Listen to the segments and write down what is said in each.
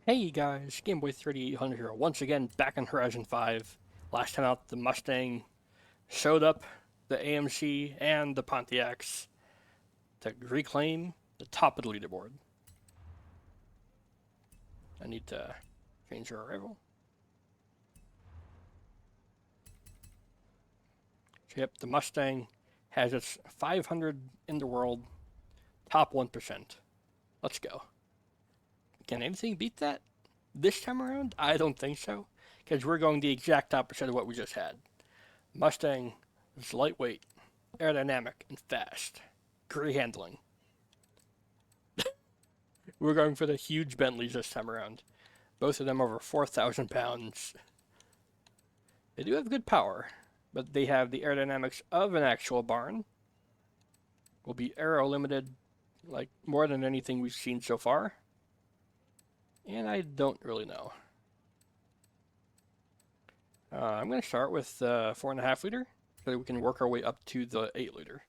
Hey guys, Gameboy3800 here, once again back on Horizon 5. Last time out, the Mustang showed up, the AMC, and the Pontiacs to reclaim the top of the leaderboard. I need to change our arrival. So yep, the Mustang has its 500 in the world, top 1%. Let's go. Can anything beat that this time around? I don't think so, because we're going the exact opposite of what we just had. Mustang is lightweight, aerodynamic, and fast. Great handling. We're going for the huge Bentleys this time around. Both of them over 4,000 pounds. They do have good power, but they have the aerodynamics of an actual barn. Will be aero limited, like more than anything we've seen so far. And I don't really know. I'm going to start with 4.5 liter, so that we can work our way up to the 8 liter.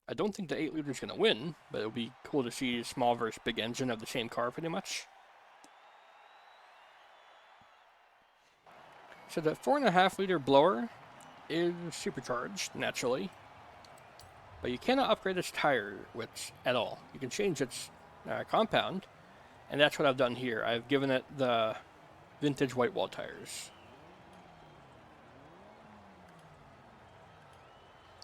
I don't think the 8 liter is going to win, but it'll be cool to see small versus big engine of the same car pretty much. So the 4.5 liter blower is supercharged, naturally. But you cannot upgrade its tire width at all. You can change its compound, and that's what I've done here. I've given it the vintage white wall tires.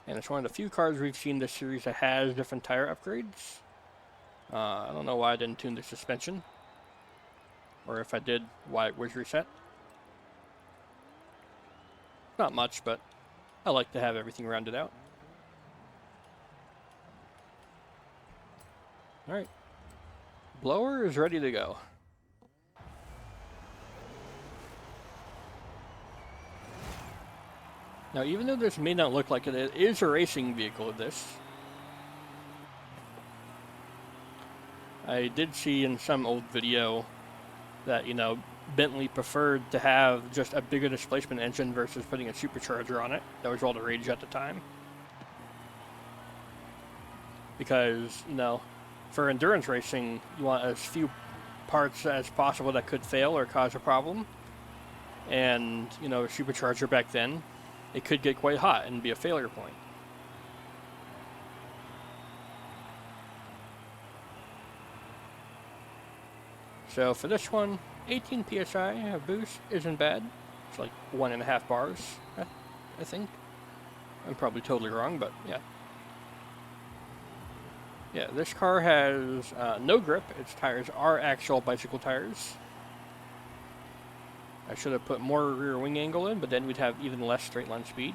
And it's one of the few cars we've seen this series that has different tire upgrades. I don't know why I didn't tune the suspension. Or if I did, why it was reset. Not much, but I like to have everything rounded out. Alright. Blower is ready to go. Now, even though this may not look like it, it is a racing vehicle, this. I did see in some old video that, you know, Bentley preferred to have just a bigger displacement engine versus putting a supercharger on it. That was all the rage at the time. Because, you know, for endurance racing, you want as few parts as possible that could fail or cause a problem. And, you know, a supercharger back then, it could get quite hot and be a failure point. So for this one, 18 psi of boost isn't bad. It's like 1.5 bars, I think. I'm probably totally wrong, but yeah. Yeah, this car has no grip. Its tires are actual bicycle tires. I should have put more rear wing angle in, but then we'd have even less straight line speed,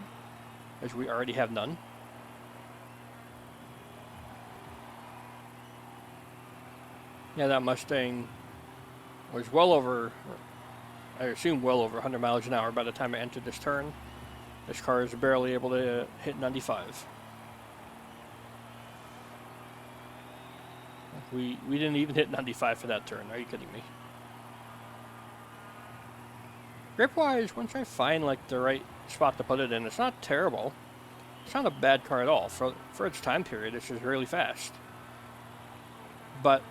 as we already have none. Yeah, that Mustang was well over, I assume well over 100 miles an hour by the time I entered this turn. This car is barely able to hit 95. We didn't even hit 95 for that turn. Are you kidding me? Grip-wise, once I find like the right spot to put it in, it's not terrible. It's not a bad car at all. For its time period, it's just really fast. But,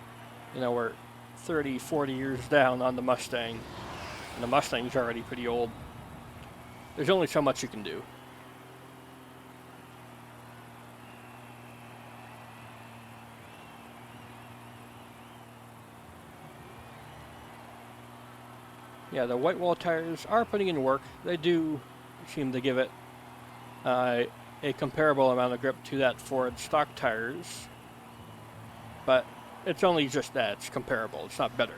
you know, we're 30, 40 years down on the Mustang, and the Mustang's already pretty old. There's only so much you can do. Yeah, the white wall tires are putting in work. They do seem to give it a comparable amount of grip to that Ford stock tires. But it's only just that. It's comparable. It's not better.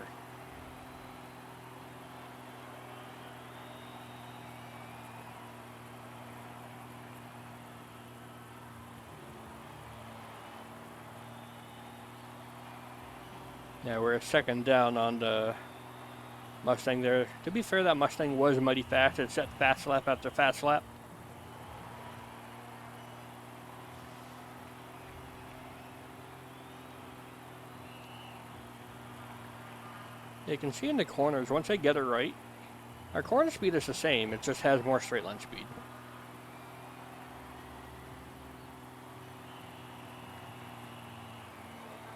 Yeah, we're a second down on the Mustang there. To be fair, that Mustang was mighty fast. It set fast lap after fast lap. You can see in the corners, once I get it right, our corner speed is the same. It just has more straight line speed.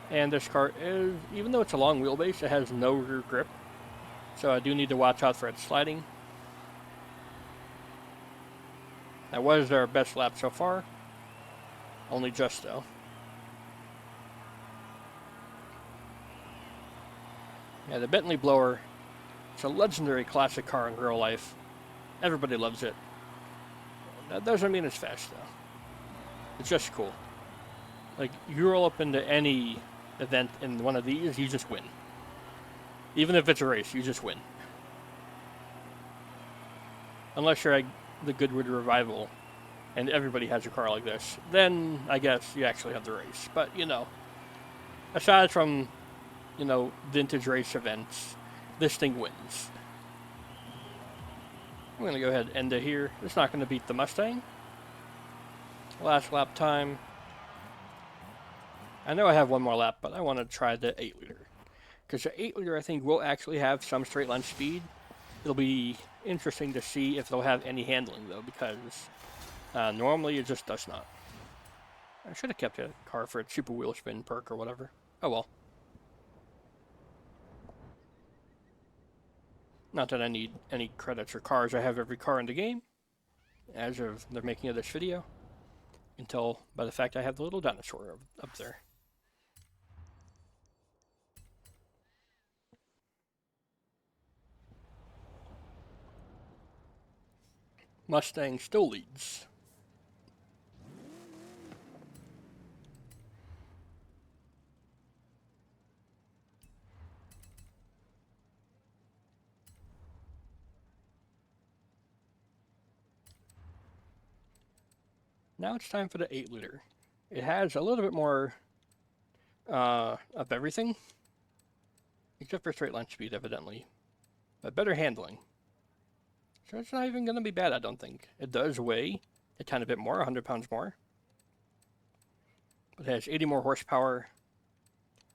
And this car is, even though it's a long wheelbase, it has no rear grip. So I do need to watch out for it sliding. That was our best lap so far. Only just though. Yeah, the Bentley blower, it's a legendary classic car in real life. Everybody loves it. That doesn't mean it's fast though. It's just cool. Like, you roll up into any event in one of these, you just win. Even if it's a race, you just win. Unless you're like the Goodwood Revival and everybody has a car like this, then I guess you actually have the race. But, you know, aside from, you know, vintage race events, this thing wins. I'm going to go ahead and end it here. It's not going to beat the Mustang. Last lap time. I know I have one more lap, but I want to try the 8-liter. Because the 8-liter, I think, will actually have some straight line speed. It'll be interesting to see if they'll have any handling, though, because normally it just does not. I should have kept a car for a super wheel spin perk or whatever. Oh well. Not that I need any credits or cars. I have every car in the game as of the making of this video. Until by the fact I have the little dinosaur up there. Mustang still leads. Now it's time for the 8-liter. It has a little bit more of everything, except for straight line speed, evidently, but better handling. So it's not even going to be bad, I don't think. It does weigh a tiny bit more, 100 pounds more. But it has 80 more horsepower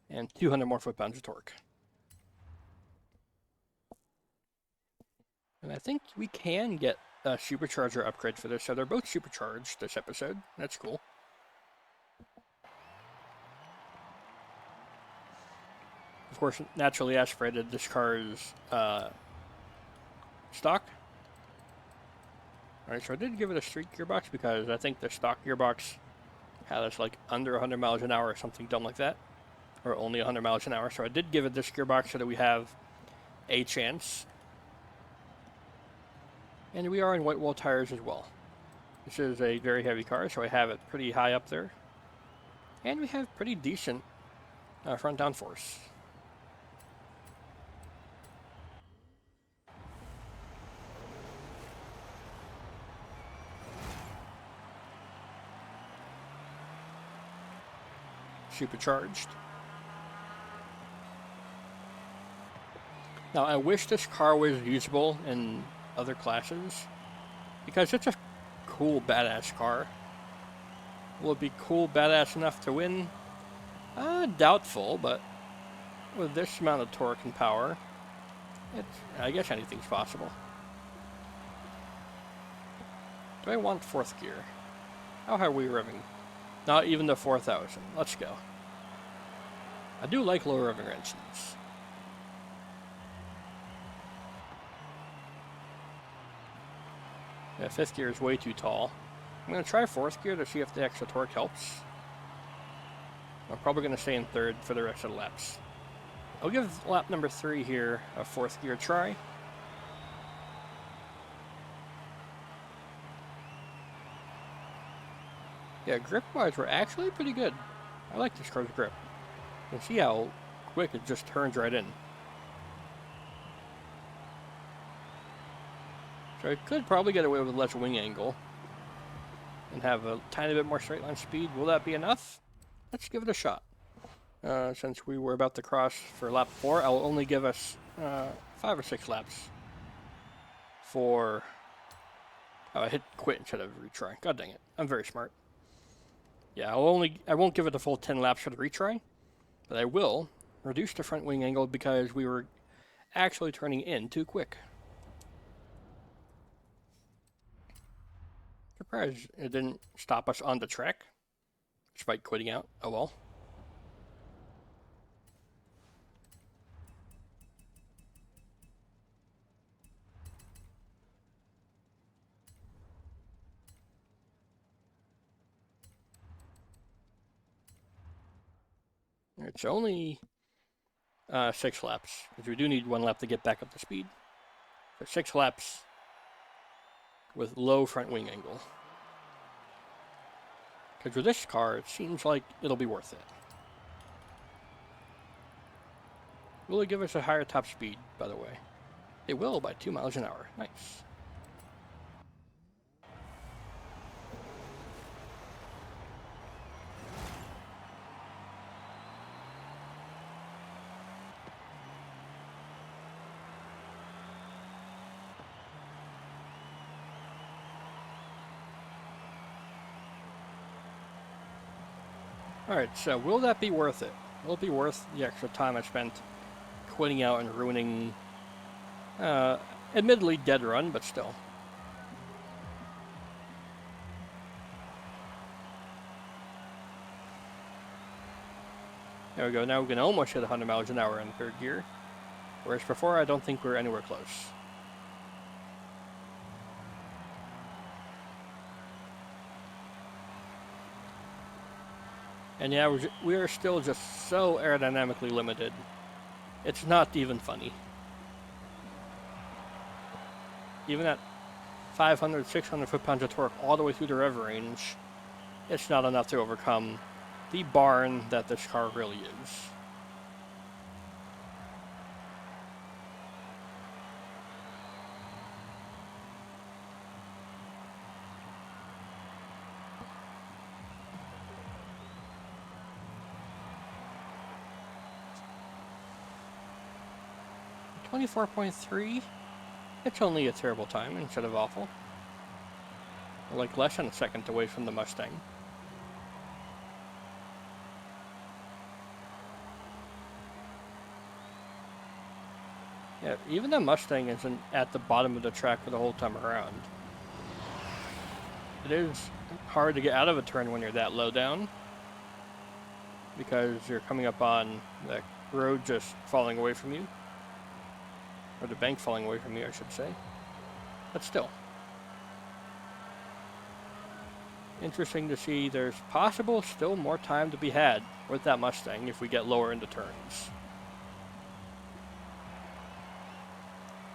and 200 more foot-pounds of torque. And I think we can get a supercharger upgrade for this, so they're both supercharged this episode. That's cool. Of course, naturally aspirated, this car is stock. Alright, so I did give it a street gearbox because I think the stock gearbox had us like under 100 miles an hour or something dumb like that. Or only 100 miles an hour. So I did give it this gearbox so that we have a chance. And we are in white wall tires as well. This is a very heavy car, so I have it pretty high up there. And we have pretty decent front downforce. Supercharged. Now, I wish this car was usable in other classes, because it's a cool, badass car. Will it be cool, badass enough to win? Doubtful, but with this amount of torque and power, I guess anything's possible. Do I want 4th gear? How high are we revving? Not even the 4,000. Let's go. I do like low revving engines. Yeah, 5th gear is way too tall. I'm going to try 4th gear to see if the extra torque helps. I'm probably going to stay in 3rd for the rest of the laps. I'll give lap number 3 here a 4th gear try. Yeah, grip-wise, we're actually pretty good. I like this car's grip. You can see how quick it just turns right in. So I could probably get away with less wing angle and have a tiny bit more straight line speed. Will that be enough? Let's give it a shot. Since we were about to cross for lap 4, I'll only give us 5 or 6 laps for... Oh, I hit quit instead of retry. God dang it. I'm very smart. Yeah, I won't give it the full 10 laps for the retry, but I will reduce the front wing angle because we were actually turning in too quick. Surprised it didn't stop us on the track, despite quitting out. Oh well. It's only 6 laps, because we do need 1 lap to get back up to speed. So 6 laps with low front wing angle. Because with this car, it seems like it'll be worth it. Will it give us a higher top speed, by the way? It will, by 2 miles an hour. Nice. Alright, so will that be worth it? Will it be worth the extra time I spent quitting out and ruining, admittedly dead run, but still. There we go, now we can almost hit 100 miles an hour in 3rd gear, whereas before I don't think we're anywhere close. And yeah, we are still just so aerodynamically limited. It's not even funny. Even at 500, 600 foot-pounds of torque all the way through the rev range, it's not enough to overcome the barn that this car really is. .3, it's only a terrible time instead of awful. Like less than a second away from the Mustang. Yeah, even the Mustang isn't at the bottom of the track for the whole time around. It is hard to get out of a turn when you're that low down, because you're coming up on the road just falling away from you. Or the bank falling away from you, I should say. But still. Interesting to see there's possible still more time to be had with that Mustang if we get lower into turns.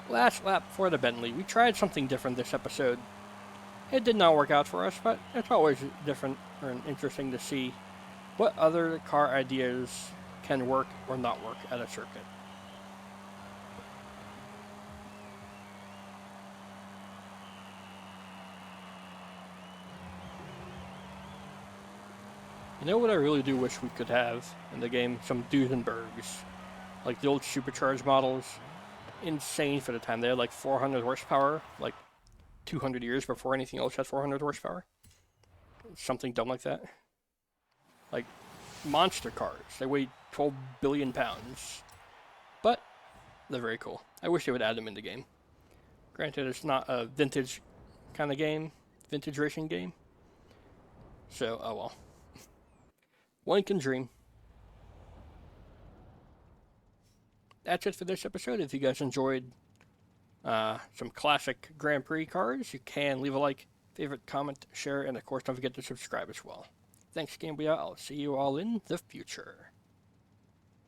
Last lap for the Bentley. We tried something different this episode. It did not work out for us, but it's always different or interesting to see what other car ideas can work or not work at a circuit. You know what I really do wish we could have in the game? Some Duesenbergs. Like the old supercharged models. Insane for the time. They had like 400 horsepower, like 200 years before anything else had 400 horsepower. Something dumb like that. Like monster cars. They weigh 12 billion pounds. But they're very cool. I wish they would add them in the game. Granted, it's not a vintage kind of game. Vintage racing game. So, oh well. One can dream. That's it for this episode. If you guys enjoyed some classic Grand Prix cars, you can leave a like, favorite, comment, share, and of course don't forget to subscribe as well. Thanks, Gamebia. I'll see you all in the future.